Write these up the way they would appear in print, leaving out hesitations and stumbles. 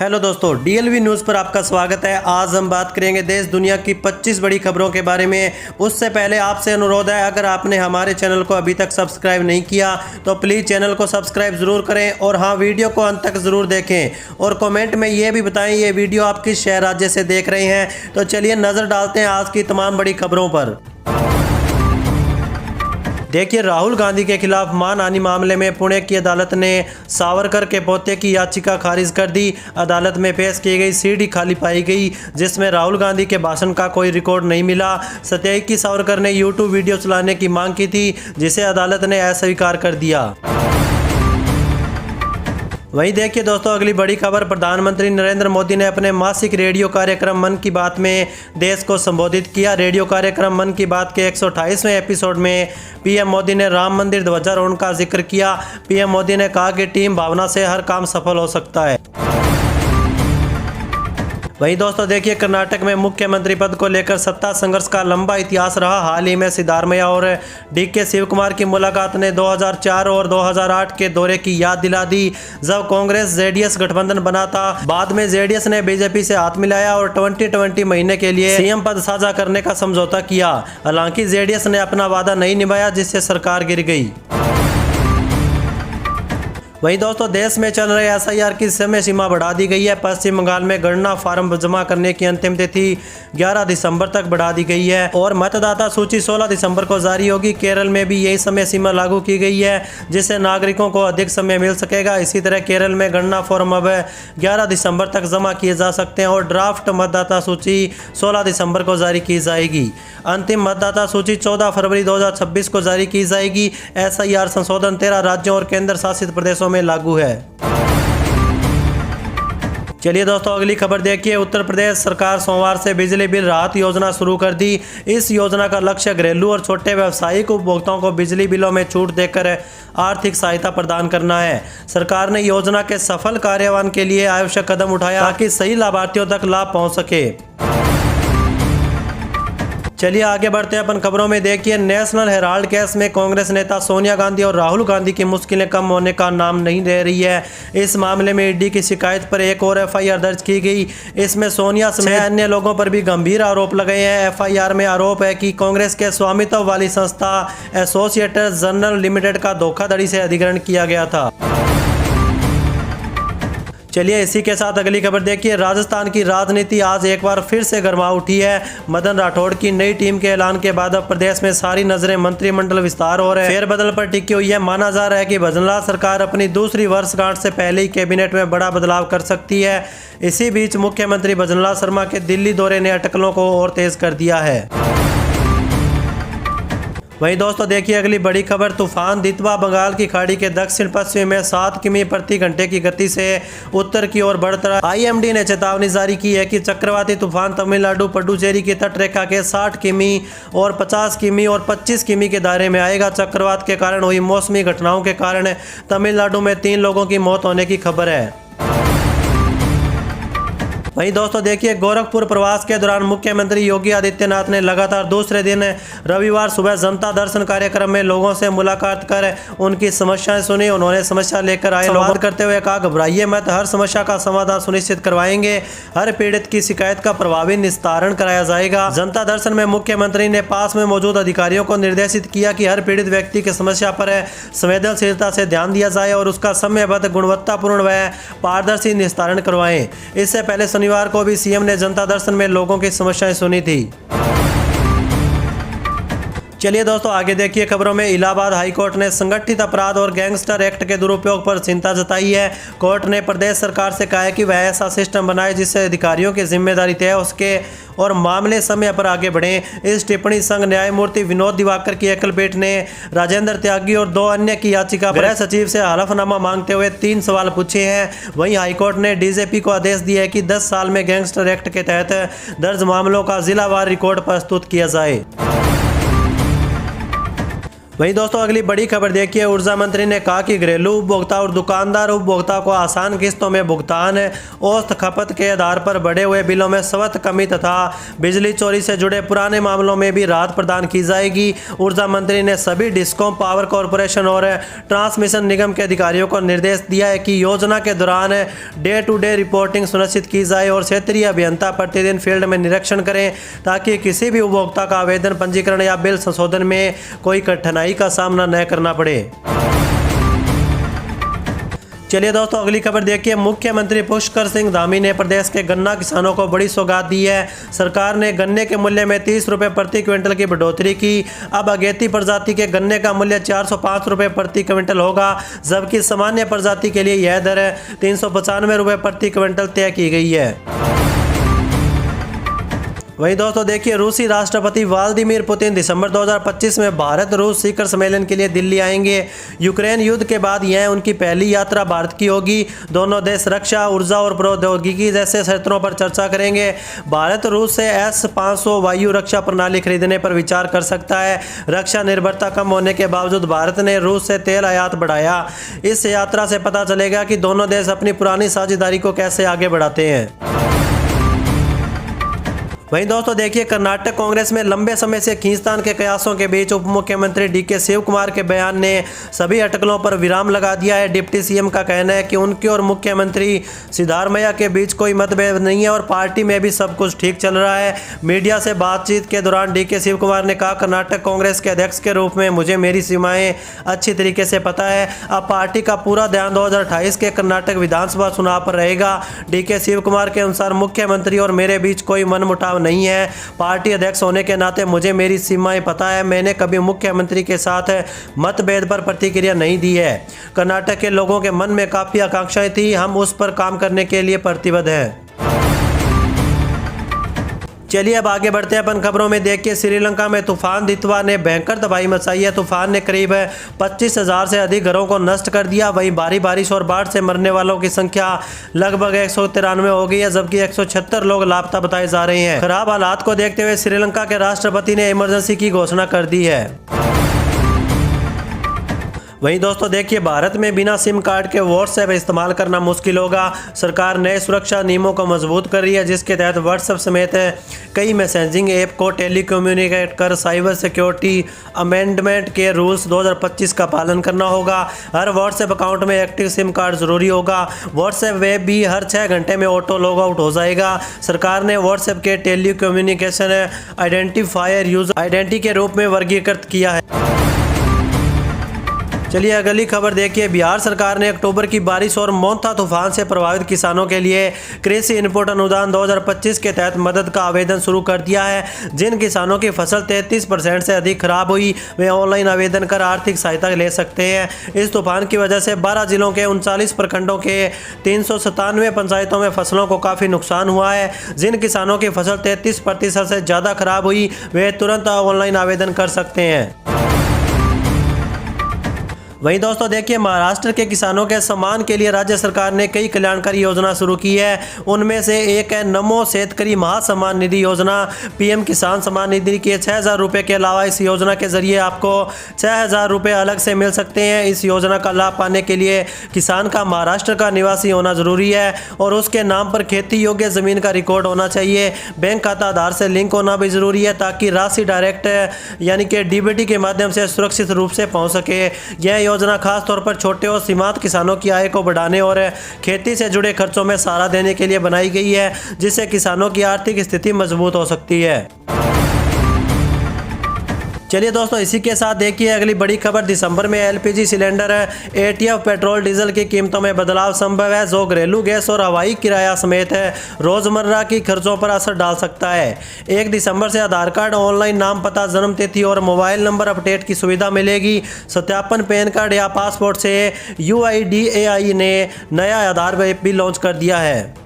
Hello दोस्तों, डीएलवी news पर आपका स्वागत है। आज हम बात करेंगे देश दुनिया की 25 बड़ी खबरों के बारे में। उससे पहले आपसे अनुरोध है, अगर आपने हमारे चैनल को अभी तक सब्सक्राइब नहीं किया तो प्लीज़ चैनल को सब्सक्राइब ज़रूर करें और हाँ, वीडियो को अंत तक ज़रूर देखें और कमेंट में ये भी बताएं ये वीडियो आप किस शहर राज्य से देख रहे हैं। तो चलिए नज़र डालते हैं आज की तमाम बड़ी खबरों पर। देखिए, राहुल गांधी के खिलाफ मानहानि मामले में पुणे की अदालत ने सावरकर के पोते की याचिका खारिज कर दी। अदालत में पेश की गई सीडी खाली पाई गई, जिसमें राहुल गांधी के भाषण का कोई रिकॉर्ड नहीं मिला। सत्याई की सावरकर ने यूट्यूब वीडियो चलाने की मांग की थी, जिसे अदालत ने अस्वीकार कर दिया। वहीं देखिए दोस्तों, अगली बड़ी खबर। प्रधानमंत्री नरेंद्र मोदी ने अपने मासिक रेडियो कार्यक्रम मन की बात में देश को संबोधित किया। रेडियो कार्यक्रम मन की बात के 128वें एपिसोड में पीएम मोदी ने राम मंदिर ध्वजारोहण का जिक्र किया। पीएम मोदी ने कहा कि टीम भावना से हर काम सफल हो सकता है। वहीं दोस्तों देखिए, कर्नाटक में मुख्यमंत्री पद को लेकर सत्ता संघर्ष का लंबा इतिहास रहा। हाल ही में सिद्धारमैया और डीके शिव कुमार की मुलाकात ने 2004 और 2008 के दौरे की याद दिला दी, जब कांग्रेस जेडीएस गठबंधन बना था। बाद में जेडीएस ने बीजेपी से हाथ मिलाया और 2020 महीने के लिए सीएम पद साझा करने का समझौता किया। हालांकि जेडीएस ने अपना वादा नहीं निभाया, जिससे सरकार गिर गई। वहीं दोस्तों, देश में चल रहे एसआईआर की समय सीमा बढ़ा दी गई है। पश्चिम बंगाल में गणना फार्म जमा करने की अंतिम तिथि 11 दिसंबर तक बढ़ा दी गई है और मतदाता सूची 16 दिसंबर को जारी होगी। केरल में भी यही समय सीमा लागू की गई है, जिससे नागरिकों को अधिक समय मिल सकेगा। इसी तरह केरल में गणना फॉर्म अब 11 दिसंबर तक जमा किए जा सकते हैं और ड्राफ्ट मतदाता सूची 16 दिसंबर को जारी की जाएगी। अंतिम मतदाता सूची 14 फरवरी 2026 को जारी की जाएगी। एसआईआर संशोधन 13 राज्यों और केंद्र शासित प्रदेशों में लागू है। चलिए दोस्तों, अगली खबर देखिए। उत्तर प्रदेश सरकार सोमवार से बिजली बिल राहत योजना शुरू कर दी। इस योजना का लक्ष्य घरेलू और छोटे व्यावसायिक उपभोक्ताओं को बिजली बिलों में छूट देकर आर्थिक सहायता प्रदान करना है। सरकार ने योजना के सफल कार्यान्वयन के लिए आवश्यक कदम उठाया ताकि सही लाभार्थियों तक लाभ पहुंच सके। चलिए आगे बढ़ते हैं अपन खबरों में। देखिए, नेशनल हेराल्ड केस में कांग्रेस नेता सोनिया गांधी और राहुल गांधी की मुश्किलें कम होने का नाम नहीं ले रही है। इस मामले में ईडी की शिकायत पर एक और एफआईआर दर्ज की गई। इसमें सोनिया समेत अन्य लोगों पर भी गंभीर आरोप लगे हैं। एफआईआर में आरोप है कि कांग्रेस के स्वामित्व वाली संस्था एसोसिएटेड जर्नल लिमिटेड का धोखाधड़ी से अधिग्रहण किया गया था। चलिए इसी के साथ अगली खबर देखिए। राजस्थान की राजनीति आज एक बार फिर से गर्मा उठी है। मदन राठौड़ की नई टीम के ऐलान के बाद अब प्रदेश में सारी नजरें मंत्रिमंडल विस्तार और फेरबदल पर टिकी हुई है। माना जा रहा है कि भजनलाल सरकार अपनी दूसरी वर्षगांठ से पहले ही कैबिनेट में बड़ा बदलाव कर सकती है। इसी बीच मुख्यमंत्री भजनलाल शर्मा के दिल्ली दौरे ने अटकलों को और तेज कर दिया है। वहीं दोस्तों देखिए, अगली बड़ी खबर। तूफान दितवा बंगाल की खाड़ी के दक्षिण पश्चिम में 7 किमी प्रति घंटे की गति से उत्तर की ओर बढ़ रहा है। आईएमडी ने चेतावनी जारी की है कि चक्रवाती तूफान तमिलनाडु पुडुचेरी की तटरेखा के 60 किमी और 50 किमी और 25 किमी के दायरे में आएगा। चक्रवात के कारण हुई मौसमी घटनाओं के कारण तमिलनाडु में 3 लोगों की मौत होने की खबर है। वहीं दोस्तों देखिए, गोरखपुर प्रवास के दौरान मुख्यमंत्री योगी आदित्यनाथ ने लगातार दूसरे दिन रविवार सुबह जनता दर्शन कार्यक्रम में लोगों से मुलाकात कर उनकी समस्याएं सुनी। उन्होंने समस्या लेकर आए संवाद करते हुए कहा, घबराइए मत, हर समस्या का समाधान सुनिश्चित करवाएंगे। हर पीड़ित की शिकायत का प्रभावी निस्तारण कराया जाएगा। जनता दर्शन में मुख्यमंत्री ने पास में मौजूद अधिकारियों को निर्देशित किया कि हर पीड़ित व्यक्ति की समस्या पर संवेदनशीलता से ध्यान दिया जाए और उसका समयबद्ध, गुणवत्तापूर्ण व पारदर्शी निस्तारण करवाएं। इससे पहले शनिवार को भी सीएम ने जनता दर्शन में लोगों की समस्याएं सुनी थी। चलिए दोस्तों आगे देखिए खबरों में। इलाहाबाद हाईकोर्ट ने संगठित अपराध और गैंगस्टर एक्ट के दुरुपयोग पर चिंता जताई है। कोर्ट ने प्रदेश सरकार से कहा है कि वह ऐसा सिस्टम बनाए जिससे अधिकारियों की जिम्मेदारी तय हो सके और मामले समय पर आगे बढ़े। इस टिप्पणी संघ न्यायमूर्ति विनोद दिवाकर की एकलपीठ ने राजेंद्र त्यागी और 2 अन्य की याचिका गृह सचिव से हलफनामा मांगते हुए 3 सवाल पूछे हैं। वहीं हाईकोर्ट ने डीजीपी को आदेश दिया है कि 10 साल में गैंगस्टर एक्ट के तहत दर्ज मामलों का जिलावार रिकॉर्ड प्रस्तुत किया जाए। वहीं दोस्तों अगली बड़ी खबर देखिए, ऊर्जा मंत्री ने कहा कि घरेलू उपभोक्ता और दुकानदार उपभोक्ता को आसान किस्तों में भुगतान औसत खपत के आधार पर बढ़े हुए बिलों में स्वतः कमी तथा बिजली चोरी से जुड़े पुराने मामलों में भी राहत प्रदान की जाएगी। ऊर्जा मंत्री ने सभी डिस्कॉम, पावर कॉरपोरेशन और ट्रांसमिशन निगम के अधिकारियों को निर्देश दिया है कि योजना के दौरान डे टू डे रिपोर्टिंग सुनिश्चित की जाए और क्षेत्रीय अभियंता प्रतिदिन फील्ड में निरीक्षण करें ताकि किसी भी उपभोक्ता का आवेदन, पंजीकरण या बिल संशोधन में कोई कठिनाई का सामना न करना पड़े। चलिए दोस्तों अगली खबर देखिए, मुख्यमंत्री पुष्कर सिंह धामी ने प्रदेश के गन्ना किसानों को बड़ी सौगात दी है। सरकार ने गन्ने के मूल्य में 30 रुपये प्रति क्विंटल की बढ़ोतरी की। अब अगेती प्रजाति के गन्ने का मूल्य 405 रुपये प्रति क्विंटल होगा, जबकि सामान्य प्रजाति के लिए यह दर 395 रुपये प्रति क्विंटल तय की गई है। वहीं दोस्तों देखिए, रूसी राष्ट्रपति व्लादिमीर पुतिन दिसंबर 2025 में भारत रूस शिखर सम्मेलन के लिए दिल्ली आएंगे। यूक्रेन युद्ध के बाद यह उनकी पहली यात्रा भारत की होगी। दोनों देश रक्षा, ऊर्जा और प्रौद्योगिकी जैसे क्षेत्रों पर चर्चा करेंगे। भारत रूस से S-500 वायु रक्षा प्रणाली खरीदने पर विचार कर सकता है। रक्षा निर्भरता कम होने के बावजूद भारत ने रूस से तेल आयात बढ़ाया। इस यात्रा से पता चलेगा कि दोनों देश अपनी पुरानी साझेदारी को कैसे आगे बढ़ाते हैं। वहीं दोस्तों देखिए, कर्नाटक कांग्रेस में लंबे समय से खींचतान के कयासों के बीच उप मुख्यमंत्री DK शिव कुमार के बयान ने सभी अटकलों पर विराम लगा दिया है। डिप्टी CM का कहना है कि उनके और मुख्यमंत्री सिद्धारमैया के बीच कोई मतभेद नहीं है और पार्टी में भी सब कुछ ठीक चल रहा है। मीडिया से बातचीत के दौरान DK शिव कुमार ने कहा, कर्नाटक कांग्रेस के अध्यक्ष के रूप में मुझे मेरी सीमाएं अच्छी तरीके से पता है। अब पार्टी का पूरा ध्यान 2028 के कर्नाटक विधानसभा चुनाव पर रहेगा। DK शिव कुमार के अनुसार मुख्यमंत्री और मेरे बीच कोई मनमुटाव नहीं है। पार्टी अध्यक्ष होने के नाते मुझे मेरी सीमाएं पता है। मैंने कभी मुख्यमंत्री के साथ मतभेद पर प्रतिक्रिया नहीं दी है। कर्नाटक के लोगों के मन में काफी आकांक्षाएं थी, हम उस पर काम करने के लिए प्रतिबद्ध हैं। चलिए अब आगे बढ़ते हैं अपन खबरों में। देखिए, श्रीलंका में तूफान दितवा ने भयंकर तबाही मचाई है। तूफान ने करीब 25,000 से अधिक घरों को नष्ट कर दिया। वहीं भारी बारिश और बाढ़ से मरने वालों की संख्या लगभग 193 हो गई है, जबकि 176 लोग लापता बताए जा रहे हैं। खराब हालात को देखते हुए श्रीलंका के राष्ट्रपति ने इमरजेंसी की घोषणा कर दी है। वहीं दोस्तों देखिए, भारत में बिना सिम कार्ड के व्हाट्सएप इस्तेमाल करना मुश्किल होगा। सरकार नए सुरक्षा नियमों को मजबूत कर रही है, जिसके तहत व्हाट्सएप समेत कई मैसेजिंग ऐप को टेलीकम्युनिकेट कर साइबर सिक्योरिटी अमेंडमेंट के रूल्स 2025 का पालन करना होगा। हर व्हाट्सएप अकाउंट में एक्टिव सिम कार्ड जरूरी होगा। व्हाट्सएप वेब भी हर 6 घंटे में ऑटो लॉग आउट हो जाएगा। सरकार ने व्हाट्सएप के टेलीकम्युनिकेशन आइडेंटिफायर यूजर आइडेंटिटी के रूप में वर्गीकृत किया है। चलिए अगली खबर देखिए, बिहार सरकार ने अक्टूबर की बारिश और मोंथा तूफान से प्रभावित किसानों के लिए कृषि इनपुट अनुदान 2025 के तहत मदद का आवेदन शुरू कर दिया है। जिन किसानों की फसल 33% से अधिक खराब हुई, वे ऑनलाइन आवेदन कर आर्थिक सहायता ले सकते हैं। इस तूफान की वजह से 12 जिलों के 39 प्रखंडों के 397 पंचायतों में फसलों को काफ़ी नुकसान हुआ है। जिन किसानों की फसल 33% से ज़्यादा खराब हुई, वे तुरंत ऑनलाइन आवेदन कर सकते हैं। वहीं दोस्तों देखिए, महाराष्ट्र के किसानों के सम्मान के लिए राज्य सरकार ने कई कल्याणकारी योजना शुरू की है। उनमें से एक है नमो शेतकरी महासम्मान निधि योजना। PM किसान सम्मान निधि के 6,000 रुपये के अलावा इस योजना के जरिए आपको 6,000 रुपये अलग से मिल सकते हैं। इस योजना का लाभ पाने के लिए किसान का महाराष्ट्र का निवासी होना जरूरी है और उसके नाम पर खेती योग्य जमीन का रिकॉर्ड होना चाहिए। बैंक खाता आधार से लिंक होना भी जरूरी है ताकि राशि डायरेक्ट यानी कि DBT के माध्यम से सुरक्षित रूप से पहुंच सके। यह योजना खास तौर पर छोटे और सीमांत किसानों की आय को बढ़ाने और खेती से जुड़े खर्चों में सहारा देने के लिए बनाई गई है, जिससे किसानों की आर्थिक स्थिति मजबूत हो सकती है। चलिए दोस्तों, इसी के साथ देखिए अगली बड़ी खबर। दिसंबर में LPG cylinder ATF petrol diesel की कीमतों में बदलाव संभव है, जो घरेलू गैस और हवाई किराया समेत रोजमर्रा की खर्चों पर असर डाल सकता है। 1 दिसंबर से आधार कार्ड, ऑनलाइन नाम, पता, जन्म तिथि और मोबाइल नंबर अपडेट की सुविधा मिलेगी। सत्यापन पैन कार्ड या पासपोर्ट से UIDAI ने नया आधार भी लॉन्च कर दिया है।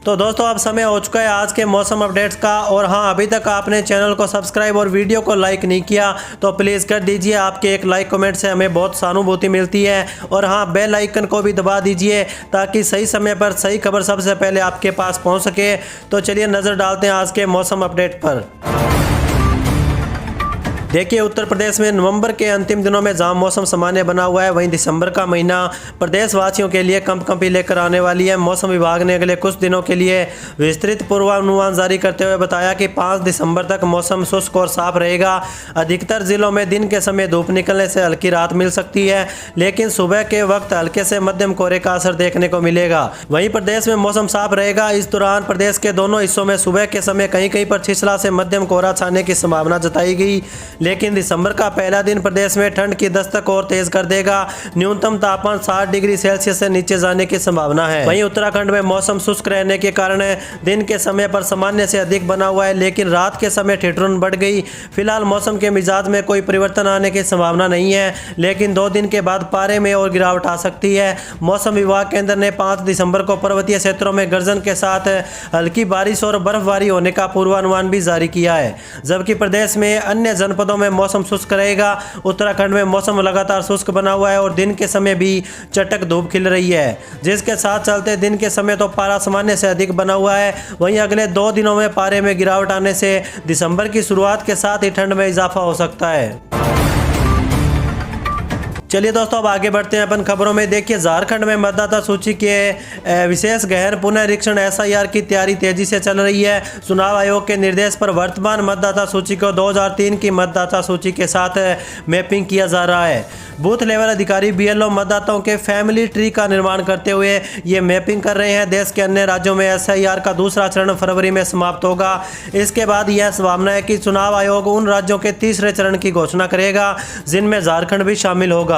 तो दोस्तों अब समय हो चुका है आज के मौसम अपडेट्स का। और हाँ, अभी तक आपने चैनल को सब्सक्राइब और वीडियो को लाइक नहीं किया तो प्लीज़ कर दीजिए। आपके एक लाइक कमेंट से हमें बहुत सहानुभूति मिलती है। और हाँ, बेल आइकन को भी दबा दीजिए ताकि सही समय पर सही खबर सबसे पहले आपके पास पहुँच सके। तो चलिए नज़र डालते हैं आज के मौसम अपडेट पर। देखिए, उत्तर प्रदेश में नवंबर के अंतिम दिनों में जहां मौसम सामान्य बना हुआ है, वहीं दिसंबर का महीना प्रदेशवासियों के लिए कंपकंपी लेकर आने वाली है। मौसम विभाग ने अगले कुछ दिनों के लिए विस्तृत पूर्वानुमान जारी करते हुए बताया कि 5 दिसंबर तक मौसम शुष्क और साफ रहेगा। अधिकतर जिलों में दिन के समय धूप निकलने से हल्की राहत मिल सकती है, लेकिन सुबह के वक्त हल्के से मध्यम कोहरे का असर देखने को मिलेगा। वहीं प्रदेश में मौसम साफ रहेगा। इस दौरान प्रदेश के दोनों हिस्सों में सुबह के समय कहीं कहीं पर छिछला से मध्यम कोहरा छाने की संभावना जताई गई। लेकिन दिसंबर का पहला दिन प्रदेश में ठंड की दस्तक और तेज कर देगा। न्यूनतम तापमान 60 डिग्री सेल्सियस से नीचे जाने की संभावना है। वहीं उत्तराखंड में मौसम शुष्क रहने के कारण दिन के समय पर सामान्य से अधिक बना हुआ है, लेकिन रात के समय ठिठुरन बढ़ गई। फिलहाल मौसम के मिजाज में कोई परिवर्तन आने की संभावना नहीं है, लेकिन 2 दिन के बाद पारे में और गिरावट आ सकती है। मौसम विभाग केंद्र ने 5 दिसंबर को पर्वतीय क्षेत्रों में गर्जन के साथ हल्की बारिश और बर्फबारी होने का पूर्वानुमान भी जारी किया है, जबकि प्रदेश में अन्य जनपदों में मौसम शुष्क रहेगा। उत्तराखंड में मौसम लगातार शुष्क बना हुआ है और दिन के समय भी चटक धूप खिल रही है, जिसके साथ चलते दिन के समय तो पारा सामान्य से अधिक बना हुआ है। वहीं अगले 2 दिनों में पारे में गिरावट आने से दिसंबर की शुरुआत के साथ ही ठंड में इजाफा हो सकता है। चलिए दोस्तों, अब आगे बढ़ते हैं अपन खबरों में। देखिए, झारखंड में मतदाता सूची के विशेष गहन पुनरीक्षण SIR की तैयारी तेजी से चल रही है। चुनाव आयोग के निर्देश पर वर्तमान मतदाता सूची को 2003 की मतदाता सूची के साथ मैपिंग किया जा रहा है। बूथ लेवल अधिकारी BLO मतदाताओं के फैमिली ट्री का निर्माण करते हुए ये मैपिंग कर रहे हैं। देश के अन्य राज्यों में SIR का दूसरा चरण फरवरी में समाप्त होगा। इसके बाद यह संभावना है कि चुनाव आयोग उन राज्यों के तीसरे चरण की घोषणा करेगा जिनमें झारखंड भी शामिल होगा।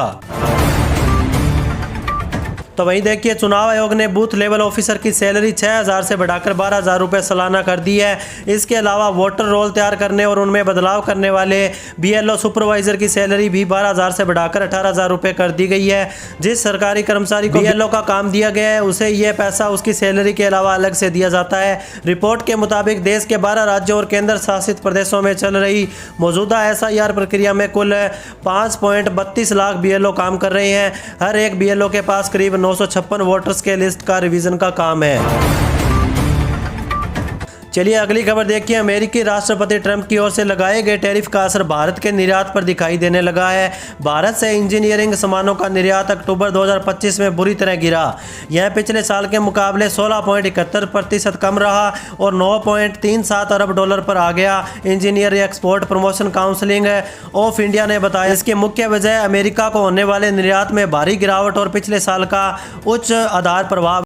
तो वहीं देखिए, चुनाव आयोग ने बूथ लेवल ऑफिसर की सैलरी 6,000 से बढ़ाकर 12,000 रुपये सालाना कर दी है। इसके अलावा वोटर रोल तैयार करने और उनमें बदलाव करने वाले BLO सुपरवाइजर की सैलरी भी 12,000 से बढ़ाकर 18,000 रुपये कर दी गई है। जिस सरकारी कर्मचारी को BLO का काम दिया गया है, उसे यह पैसा उसकी सैलरी के अलावा अलग से दिया जाता है। रिपोर्ट के मुताबिक देश के 12 राज्यों और केंद्र शासित प्रदेशों में चल रही मौजूदा SIR प्रक्रिया में कुल 5.32 लाख BLO काम कर रहे हैं। हर एक BLO के पास करीब 956 वोटर्स के लिस्ट का रिवीजन का काम है। चलिए अगली खबर देखिए। अमेरिकी राष्ट्रपति ट्रंप की ओर से लगाए गए टैरिफ का असर भारत के निर्यात पर दिखाई देने लगा है। भारत से इंजीनियरिंग सामानों का निर्यात अक्टूबर 2025 में बुरी तरह गिरा। यह पिछले साल के मुकाबले 16.71% कम रहा और 9.37 अरब डॉलर पर आ गया। Engineer export promotion counselling of India ने बताया, इसकी मुख्य वजह अमेरिका को होने वाले निर्यात में भारी गिरावट और पिछले साल का उच्च आधार प्रभाव